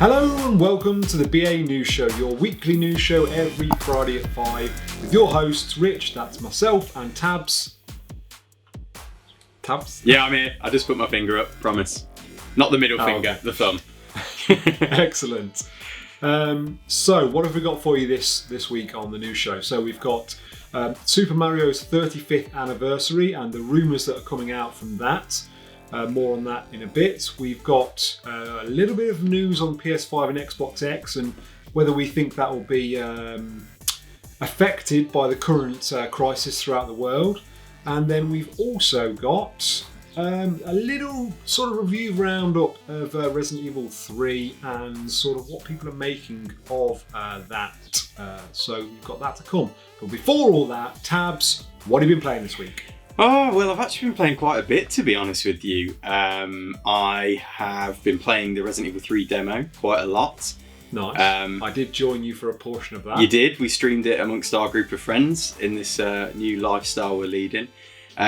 Hello and welcome to the BA News Show, your weekly news show every Friday at 5 with your hosts Rich, that's myself, and Tabs. Tabs? Yeah, I'm here. I just put my finger up, promise. Not the middle finger, okay. the thumb. Excellent. So what have we got for you this week on the news show? So we've got Super Mario's 35th anniversary and the rumours that are coming out from that. More on that in a bit. We've got a little bit of news on PS5 and Xbox X and whether we think that will be affected by the current crisis throughout the world. And then we've also got a little sort of review roundup of Resident Evil 3 and sort of what people are making of that. So we've got that to come. But before all that, Tabs, what have you been playing this week? Oh, well, I've actually been playing quite a bit, to be honest with you. I have been playing the Resident Evil 3 demo quite a lot. Nice. I did join you for a portion of that. You did. We streamed it amongst our group of friends in this new lifestyle we're leading,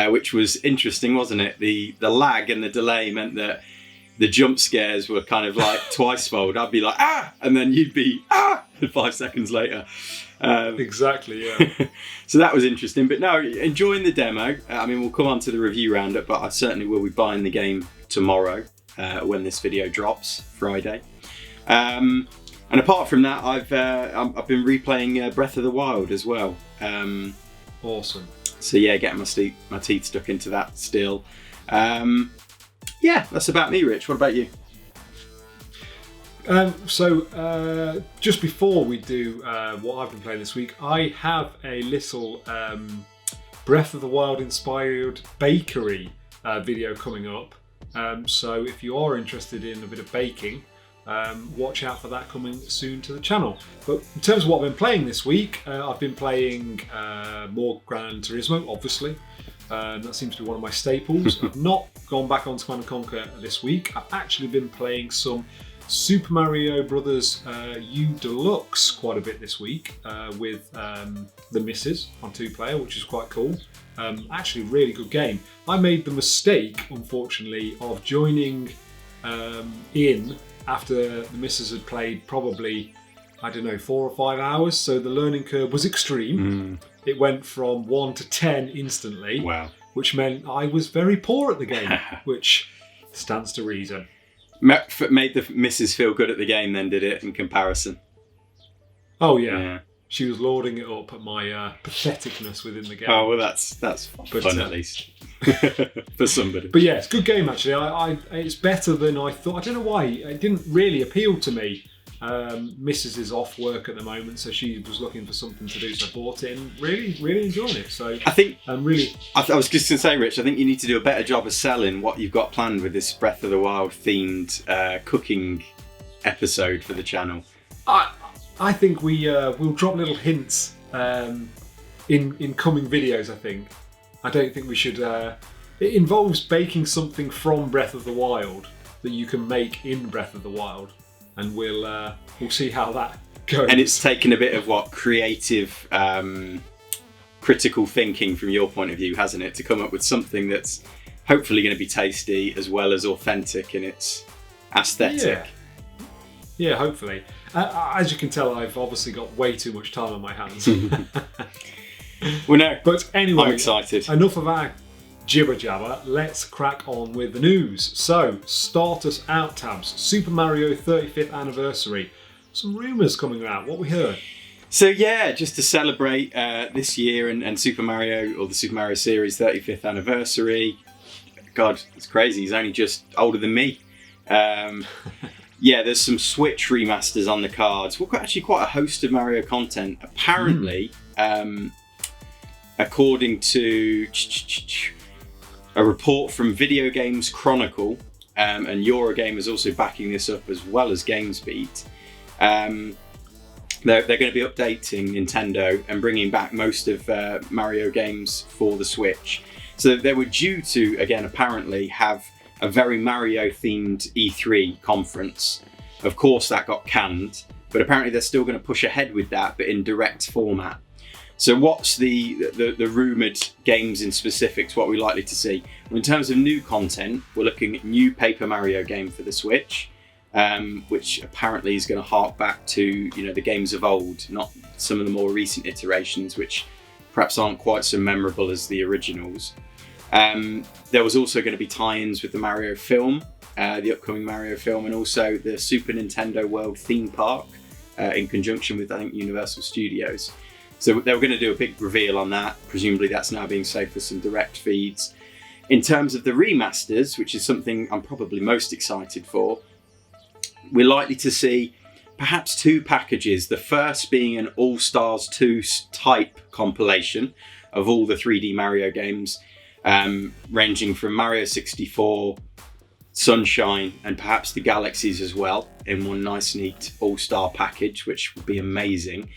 which was interesting, wasn't it? The lag and the delay meant that the jump scares were kind of like twice-fold. I'd be like, ah! And then you'd be, ah! 5 seconds later. Exactly, yeah. So that was interesting, but no, enjoying the demo. I mean, we'll come on to the review roundup, but I certainly will be buying the game tomorrow when this video drops, Friday. And apart from that, I've been replaying Breath of the Wild as well. Awesome. So yeah, getting my teeth stuck into that still. Yeah, that's about me, Rich. What about you? Just before we do what I've been playing this week, I have a little Breath of the Wild inspired bakery video coming up. So if you are interested in a bit of baking, watch out for that coming soon to the channel. But in terms of what I've been playing this week, I've been playing more Gran Turismo, obviously. That seems to be one of my staples. I've not gone back on Command & Conquer this week. I've actually been playing some Super Mario Brothers U Deluxe quite a bit this week with the missus on 2-player, which is quite cool. Actually, really good game. I made the mistake, unfortunately, of joining in after the missus had played probably, I don't know, 4 or 5 hours. So the learning curve was extreme. It went from 1 to 10 instantly. Wow. Which meant I was very poor at the game, which stands to reason. Made the missus feel good at the game then, did it, in comparison? Oh yeah. She was lauding it up at my patheticness within the game. Oh well, that's fun at least for somebody. But yeah, it's a good game actually. It's better than I thought. I don't know why it didn't really appeal to me. Mrs. is off work at the moment, so she was looking for something to do, so I bought it and really enjoying it. So I think I was just going to say, Rich, I think you need to do a better job of selling what you've got planned with this Breath of the Wild themed cooking episode for the channel. I think we'll drop little hints in coming videos. I don't think we should. It involves baking something from Breath of the Wild that you can make in Breath of the Wild. And we'll see how that goes. And it's taken a bit of creative, critical thinking from your point of view, hasn't it, to come up with something that's hopefully going to be tasty as well as authentic in its aesthetic. Yeah, hopefully. As you can tell, I've obviously got way too much time on my hands. Well, no, but anyway, I'm excited. Enough of our jibber jabber, let's crack on with the news. So, start us out, Tabs. Super Mario 35th anniversary. Some rumours coming out. What we heard? So yeah, just to celebrate this year and Super Mario, or the Super Mario series 35th anniversary. God, it's crazy. He's only just older than me. Yeah, there's some Switch remasters on the cards. We've got actually quite a host of Mario content. Apparently, according to a report from Video Games Chronicle, and Eurogamer is also backing this up as well as GamesBeat. They're going to be updating Nintendo and bringing back most of Mario games for the Switch. So they were due to, again, apparently have a very Mario-themed E3 conference. Of course, that got canned, but apparently they're still going to push ahead with that, but in direct format. So what's the rumoured games in specifics, what we're likely to see? Well, in terms of new content, we're looking at new Paper Mario game for the Switch, which apparently is going to hark back to the games of old, not some of the more recent iterations, which perhaps aren't quite so memorable as the originals. There was also going to be tie-ins with the Mario film, the upcoming Mario film, and also the Super Nintendo World theme park in conjunction with, I think, Universal Studios. So they were going to do a big reveal on that. Presumably that's now being saved for some direct feeds. In terms of the remasters, which is something I'm probably most excited for, we're likely to see perhaps 2 packages. The first being an All-Stars 2 type compilation of all the 3D Mario games, ranging from Mario 64, Sunshine, and perhaps the Galaxies as well, in one nice neat all-star package, which would be amazing.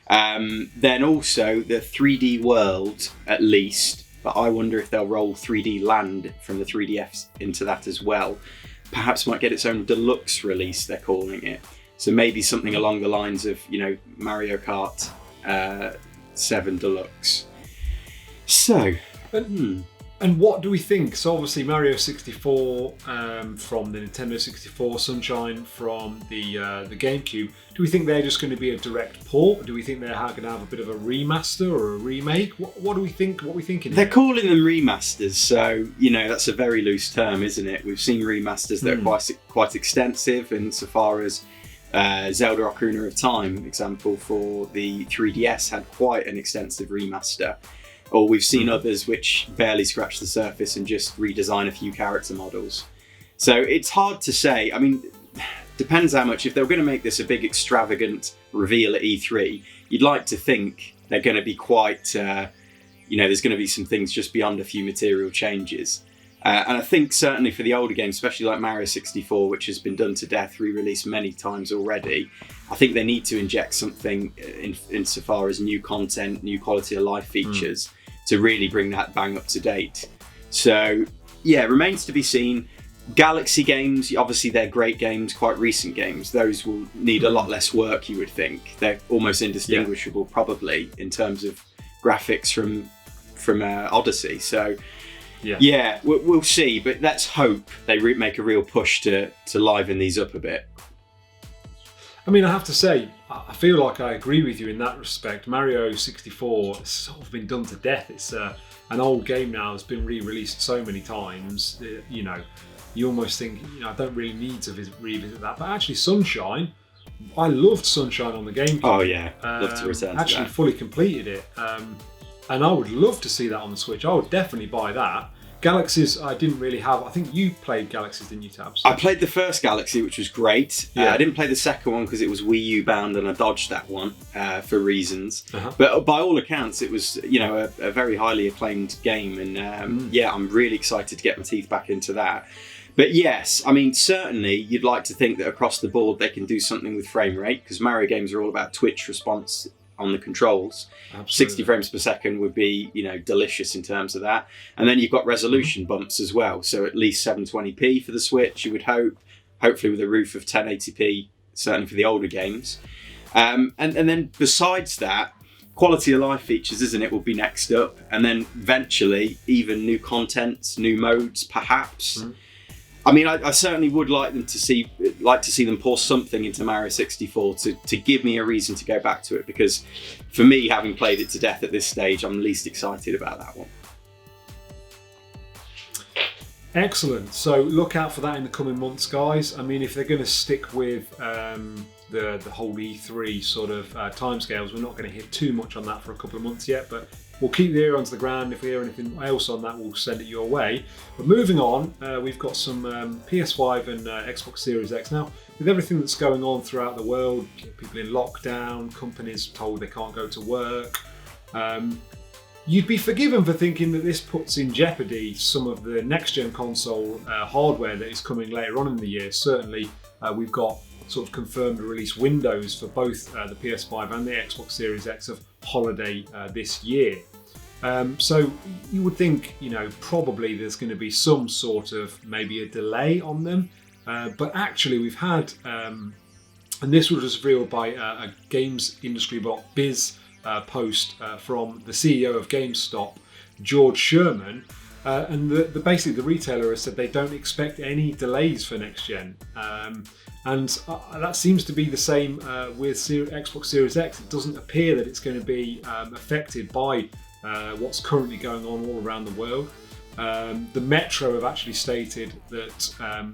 Then also the 3D World, at least, but I wonder if they'll roll 3D Land from the 3DS into that as well. Perhaps might get its own deluxe release, they're calling it. So maybe something along the lines of, Mario Kart 7 Deluxe. So, And what do we think? So obviously Mario 64 from the Nintendo 64, Sunshine from the GameCube. Do we think they're just going to be a direct port? Do we think they're going to have a bit of a remaster or a remake? What do we think? What are we thinking? They're calling them remasters, so that's a very loose term, isn't it? We've seen remasters that are quite extensive, insofar as Zelda Ocarina of Time, example for the 3DS, had quite an extensive remaster. Or we've seen others which barely scratch the surface and just redesign a few character models. So it's hard to say. I mean, depends how much. If they were going to make this a big extravagant reveal at E3, you'd like to think they're going to be quite, there's going to be some things just beyond a few material changes. And I think certainly for the older games, especially like Mario 64, which has been done to death, re-released many times already, I think they need to inject something insofar as new content, new quality of life features to really bring that bang up to date. So yeah, it remains to be seen. Galaxy games, obviously they're great games, quite recent games. Those will need a lot less work, you would think. They're almost indistinguishable probably in terms of graphics from Odyssey. So yeah, we'll see, but let's hope they make a real push to liven these up a bit. I mean, I have to say, I feel like I agree with you in that respect. Mario 64 has sort of been done to death. It's an old game now. It's been re-released so many times. You almost think, I don't really need to revisit that. But actually, Sunshine, I loved Sunshine on the GameCube. Oh yeah, love to return to actually that. Fully completed it. And I would love to see that on the Switch. I would definitely buy that. Galaxies, I didn't really have. I think you played Galaxies, didn't you, Tabs? I played the first Galaxy, which was great. Yeah. I didn't play the second one because it was Wii U bound, and I dodged that one for reasons. Uh-huh. But by all accounts, it was a very highly acclaimed game, and I'm really excited to get my teeth back into that. But yes, I mean, certainly you'd like to think that across the board they can do something with frame rate, because Mario games are all about twitch response on the controls. Absolutely. 60 frames per second would be, delicious in terms of that. And then you've got resolution bumps as well. So at least 720p for the Switch, you would hope, hopefully with a roof of 1080p, certainly for the older games. And then besides that, quality of life features, isn't it, will be next up. And then eventually even new contents, new modes, perhaps. I mean, I certainly would like to see them pour something into Mario 64 to give me a reason to go back to it, because for me, having played it to death at this stage, I'm least excited about that one. Excellent. So look out for that in the coming months, guys. I mean, if they're going to stick with the whole E3 sort of timescales, we're not going to hear too much on that for a couple of months yet, but we'll keep the ear onto the ground. If we hear anything else on that, we'll send it your way. But moving on, we've got some PS5 and Xbox Series X. Now, with everything that's going on throughout the world, people in lockdown, companies told they can't go to work, you'd be forgiven for thinking that this puts in jeopardy some of the next-gen console hardware that is coming later on in the year. Certainly, we've got sort of confirmed release windows for both the PS5 and the Xbox Series X of holiday this year. So you would think, probably there's going to be some sort of maybe a delay on them. But actually we've had, and this was revealed by a Games Industry Biz post from the CEO of GameStop, George Sherman. And basically the retailer has said they don't expect any delays for next gen. And that seems to be the same with Xbox Series X. It doesn't appear that it's going to be affected by what's currently going on all around the world. The Metro have actually stated that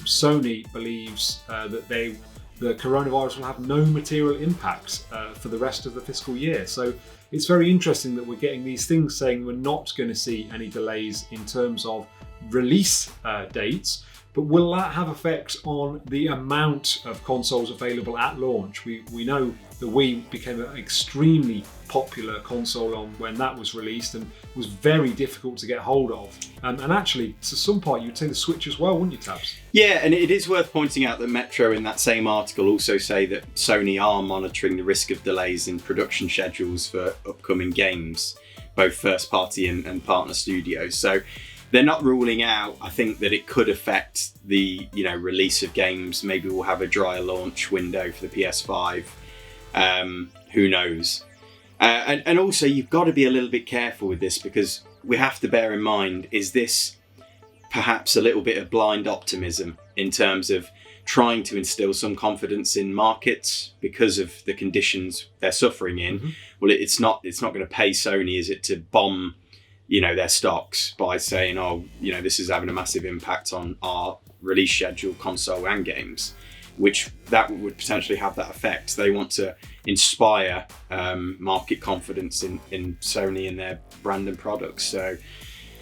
Sony believes that the coronavirus will have no material impact for the rest of the fiscal year. So it's very interesting that we're getting these things saying we're not going to see any delays in terms of release dates. But will that have effect on the amount of consoles available at launch? We know the Wii became an extremely popular console when that was released and was very difficult to get hold of. And actually, to some part, you'd say the Switch as well, wouldn't you, Tabs? Yeah, and it is worth pointing out that Metro in that same article also say that Sony are monitoring the risk of delays in production schedules for upcoming games, both first party and partner studios. So they're not ruling out, I think, that it could affect the release of games. Maybe we'll have a drier launch window for the PS5. Who knows? And also, you've got to be a little bit careful with this, because we have to bear in mind, is this perhaps a little bit of blind optimism in terms of trying to instill some confidence in markets because of the conditions they're suffering in? Mm-hmm. Well, it's not going to pay Sony, is it, to bomb their stocks by saying, this is having a massive impact on our release schedule, console and games, which that would potentially have that effect. They want to inspire market confidence in Sony and their brand and products. So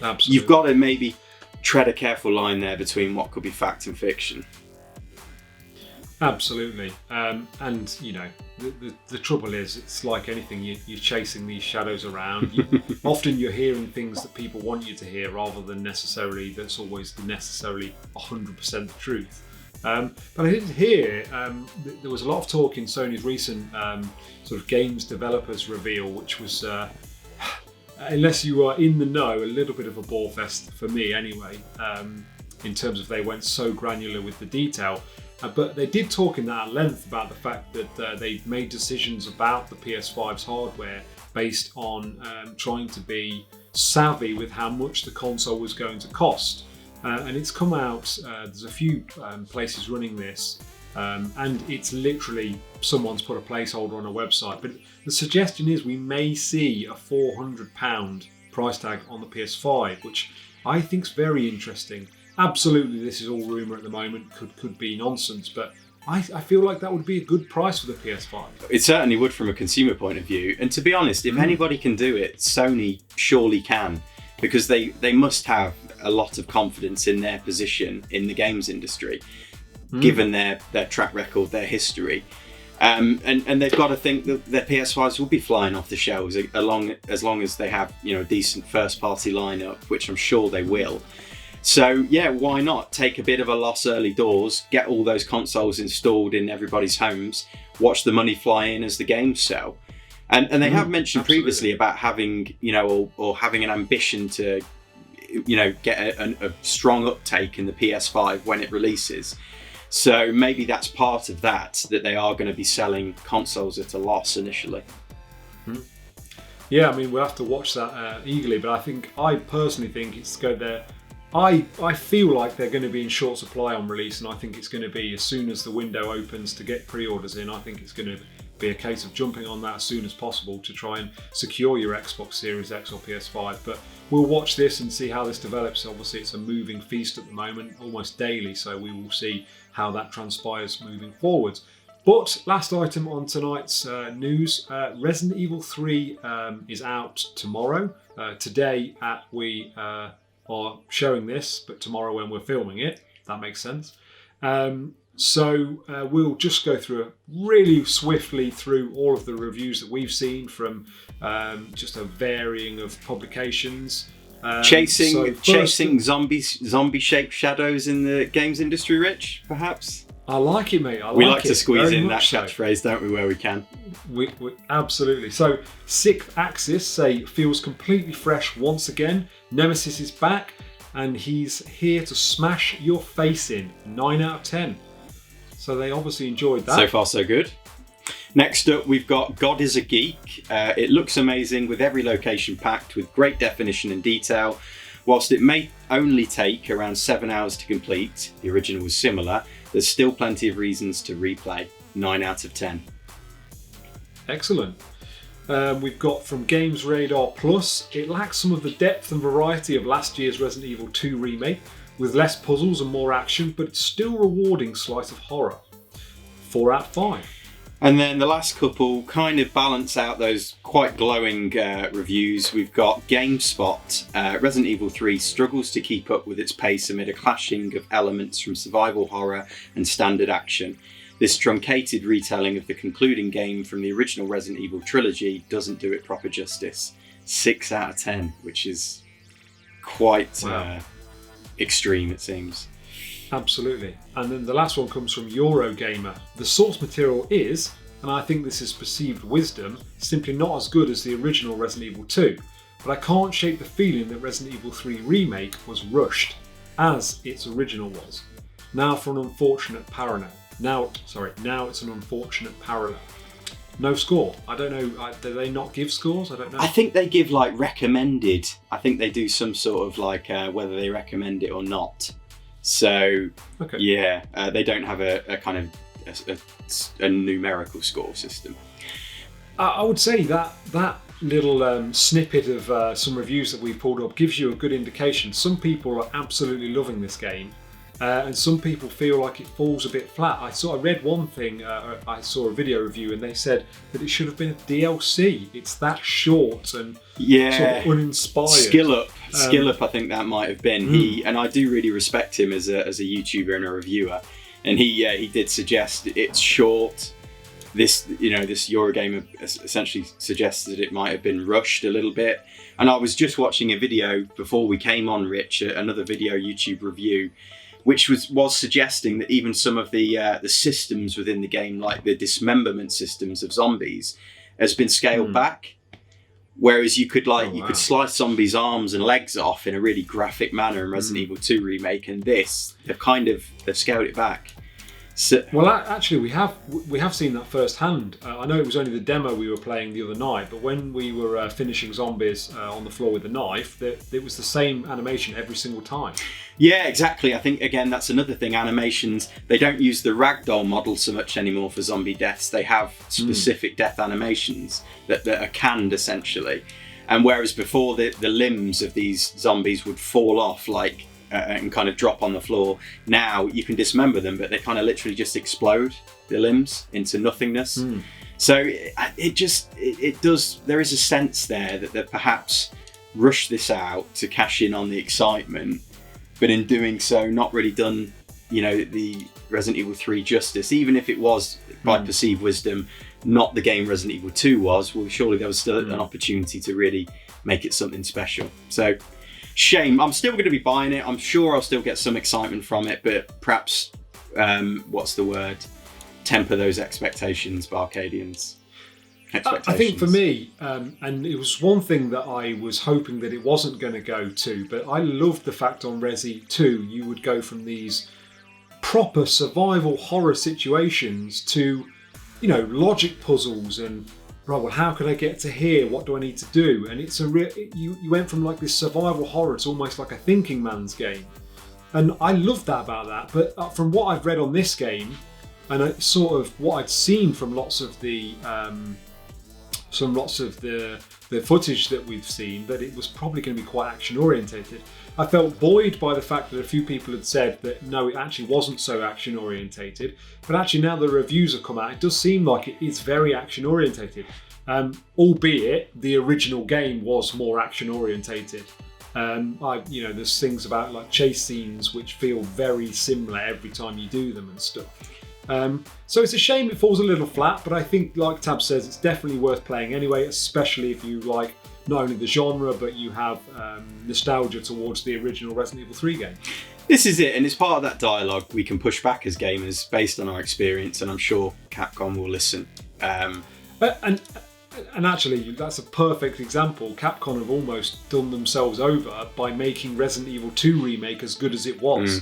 absolutely, you've got to maybe tread a careful line there between what could be fact and fiction. Absolutely. And the trouble is, it's like anything, you're chasing these shadows around. Often you're hearing things that people want you to hear rather than necessarily that's always necessarily 100% the truth. But I did hear there was a lot of talk in Sony's recent sort of games developers reveal, which was, unless you are in the know, a little bit of a bore fest for me anyway, in terms of they went so granular with the detail. But they did talk in that at length about the fact that they made decisions about the PS5's hardware based on trying to be savvy with how much the console was going to cost. And it's come out, there's a few places running this, and it's literally someone's put a placeholder on a website. But the suggestion is we may see a £400 price tag on the PS5, which I think is very interesting. Absolutely, this is all rumour at the moment, could be nonsense, but I feel like that would be a good price for the PS5. It certainly would from a consumer point of view. And to be honest, if anybody can do it, Sony surely can, because they must have a lot of confidence in their position in the games industry, given their track record, their history. And they've got to think that their PS5s will be flying off the shelves as long as they have a decent first-party lineup, which I'm sure they will. So yeah, why not take a bit of a loss early doors, get all those consoles installed in everybody's homes, watch the money fly in as the games sell. And they have mentioned previously about having, or having an ambition to, get a strong uptake in the PS5 when it releases. So maybe that's part of that they are going to be selling consoles at a loss initially. Yeah, I mean, we'll have to watch that eagerly, but I personally think it's go there. I feel like they're going to be in short supply on release, and I think it's going to be as soon as the window opens to get pre-orders in. I think it's going to be a case of jumping on that as soon as possible to try and secure your Xbox Series X or PS5. But we'll watch this and see how this develops. Obviously, it's a moving feast at the moment, almost daily, so we will see how that transpires moving forwards. But last item on tonight's news, Resident Evil 3 is out tomorrow. Today we are showing this, but tomorrow when we're filming it, that makes sense. So we'll just go through really swiftly through all of the reviews that we've seen from just a varying of publications. Chasing zombie-shaped shadows in the games industry, Rich, perhaps? I like it, mate. We like to squeeze in that catchphrase, don't we, where we can? We absolutely. So, Sixth Axis feels completely fresh once again. Nemesis is back, and he's here to smash your face in. 9 out of 10. So they obviously enjoyed that. So far, so good. Next up, we've got God is a Geek. It looks amazing with every location packed with great definition and detail. whilst it may only take around 7 hours to complete, the original was similar, there's still plenty of reasons to replay. 9 out of 10. Excellent. We've got from Games Radar Plus, it lacks some of the depth and variety of last year's Resident Evil 2 remake, with less puzzles and more action, but it's still a rewarding slice of horror. 4 out of 5. And then the last couple kind of balance out those quite glowing reviews. We've got GameSpot. Resident Evil 3 struggles to keep up with its pace amid a clashing of elements from survival horror and standard action. This truncated retelling of the concluding game from the original Resident Evil trilogy doesn't do it proper justice. 6 out of 10, which is quite extreme, it seems. Absolutely. And then the last one comes from Eurogamer. The source material is, and I think this is perceived wisdom, simply not as good as the original Resident Evil 2, but I can't shake the feeling that Resident Evil 3 Remake was rushed, as its original was. Now for an unfortunate parallel. Now it's an unfortunate parallel. No score. I don't know. Do they not give scores? I don't know. I think they give like recommended. I think they do some sort of like whether they recommend it or not. So okay. Yeah, they don't have a kind of a numerical score system. I would say that little snippet of some reviews that we pulled up gives you a good indication. Some people are absolutely loving this game. And some people feel like it falls a bit flat. I read one thing, I saw a video review and they said that it should have been a DLC. It's that short and sort of uninspired. Skill Up, I think that might have been. He, and I do really respect him as a YouTuber and a reviewer. And he did suggest it's short. This Eurogamer essentially suggests that it might have been rushed a little bit. And I was just watching a video before we came on, Rich, another video YouTube review, which was suggesting that even some of the systems within the game, like the dismemberment systems of zombies, has been scaled back. Whereas you could could slice zombies' arms and legs off in a really graphic manner in Resident Evil 2 Remake, and this they've scaled it back. So, well, actually, we have seen that firsthand. I know it was only the demo we were playing the other night, but when we were finishing zombies on the floor with a knife, it was the same animation every single time. Yeah, exactly. I think, again, that's another thing. Animations, they don't use the ragdoll model so much anymore for zombie deaths. They have specific death animations that are canned, essentially. And whereas before, the limbs of these zombies would fall off and kind of drop on the floor, now you can dismember them, but they kind of literally just explode, the limbs, into nothingness. So it does, there is a sense there that they've perhaps rushed this out to cash in on the excitement, but in doing so, not really done, the Resident Evil 3 justice. Even if it was, by perceived wisdom, not the game Resident Evil 2 was, well, surely there was still an opportunity to really make it something special. So, shame. I'm still going to be buying it. I'm sure I'll still get some excitement from it, but perhaps, temper those expectations, BArcadians. I think for me, and it was one thing that I was hoping that it wasn't going to go to, but I loved the fact on Resi 2 you would go from these proper survival horror situations to, logic puzzles and, right, well, how can I get to here? What do I need to do? And it's you went from like this survival horror to almost like a thinking man's game. And I loved that about that. But from what I've read on this game, and sort of what I'd seen from lots of the footage that we've seen, that it was probably going to be quite action orientated. I felt buoyed by the fact that a few people had said that no, it actually wasn't so action orientated, but actually now the reviews have come out, it does seem like it is very action orientated, albeit the original game was more action orientated. There's things about like chase scenes which feel very similar every time you do them and stuff. So it's a shame it falls a little flat, but I think, like Tab says, it's definitely worth playing anyway, especially if you like not only the genre, but you have nostalgia towards the original Resident Evil 3 game. This is it, and it's part of that dialogue we can push back as gamers based on our experience, and I'm sure Capcom will listen. And actually, that's a perfect example. Capcom have almost done themselves over by making Resident Evil 2 Remake as good as it was.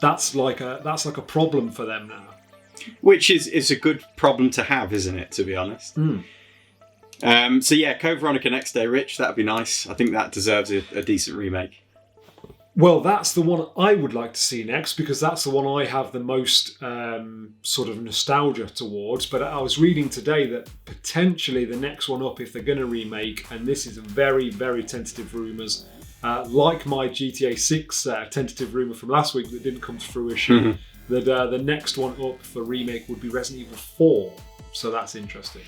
That's like a problem for them now. Which is a good problem to have, isn't it, to be honest? So yeah, Code Veronica next day, Rich, that'd be nice. I think that deserves a decent remake. Well, that's the one I would like to see next, because that's the one I have the most sort of nostalgia towards. But I was reading today that potentially the next one up, if they're going to remake, and this is very, very tentative rumours, like my GTA 6 tentative rumour from last week that didn't come to fruition, that the next one up for remake would be Resident Evil 4. So that's interesting.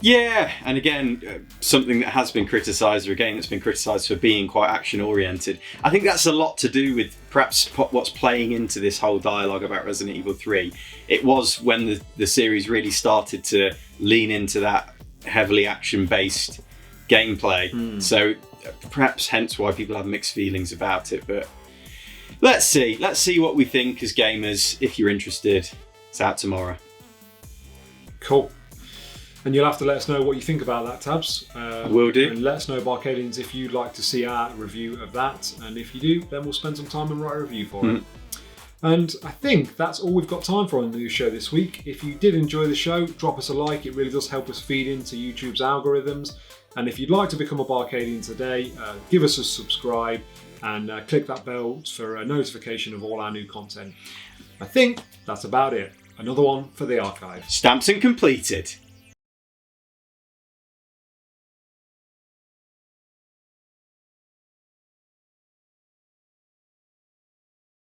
Yeah, and again, something that has been criticised, or a game that's been criticised for being quite action-oriented. I think that's a lot to do with perhaps what's playing into this whole dialogue about Resident Evil 3. It was when the series really started to lean into that heavily action-based gameplay. So perhaps hence why people have mixed feelings about it. But let's see what we think as gamers. If you're interested, it's out tomorrow. Cool. And you'll have to let us know what you think about that, Tabs. Will do. And let us know, BArcadians, if you'd like to see our review of that. And if you do, then we'll spend some time and write a review for it. And I think that's all we've got time for on the news show this week. If you did enjoy the show, drop us a like. It really does help us feed into YouTube's algorithms. And if you'd like to become a BArcadian today, give us a subscribe and click that bell for a notification of all our new content. I think that's about it. Another one for the archive. Stamped and completed.